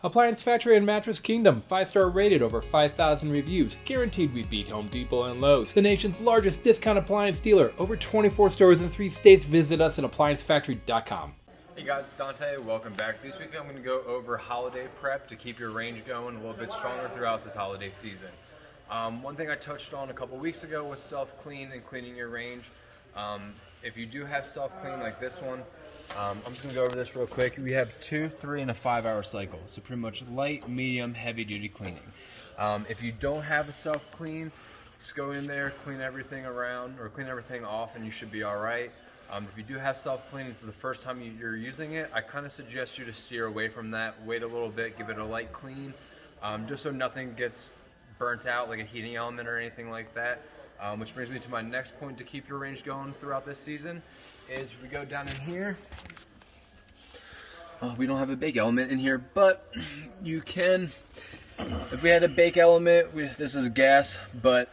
Appliance Factory and Mattress Kingdom, 5-star rated, over 5,000 reviews, guaranteed we beat Home Depot and Lowe's. The nation's largest discount appliance dealer, over 24 stores in 3 states. Visit us at ApplianceFactory.com. Hey guys, it's Dante. Welcome back. This week I'm going to go over holiday prep to keep your range going a little bit stronger throughout this holiday season. One thing I touched on a couple weeks ago was self-clean and cleaning your range. If you do have self-clean like this one, I'm just going to go over this real quick. We have 2, 3, and a 5-hour cycle. So pretty much light, medium, heavy-duty cleaning. If you don't have a self-clean, just go in there, clean everything around, or clean everything off, and you should be all right. If you do have self-clean, it's the first time you're using it, I kind of suggest you to steer away from that. Wait a little bit, give it a light clean, just so nothing gets burnt out, like a heating element or anything like that. Which brings me to my next point to keep your range going throughout this season, is we go down in here. We don't have a bake element in here, but you can, if we had a bake element, this is gas, but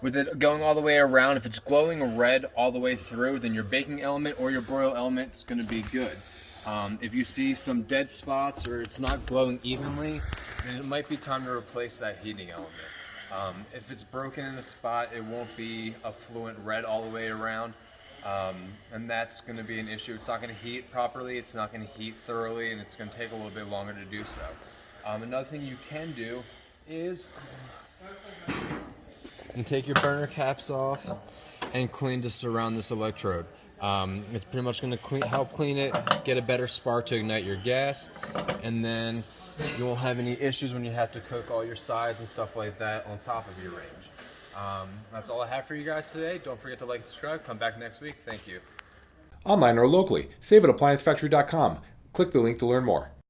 with it going all the way around, if it's glowing red all the way through, then your baking element or your broil element is going to be good. If you see some dead spots or it's not glowing evenly, then it might be time to replace that heating element. If it's broken in a spot, it won't be a fluent red all the way around, and that's going to be an issue. It's not going to heat properly, it's not going to heat thoroughly, and it's going to take a little bit longer to do so. Another thing you can do is you take your burner caps off and clean just around this electrode. It's pretty much going to help clean it, get a better spark to ignite your gas, and then you won't have any issues when you have to cook all your sides and stuff like that on top of your range. That's all I have for you guys today. Don't forget to like and subscribe. Come back next week. Thank you. Online or locally, save at ApplianceFactory.com. Click the link to learn more.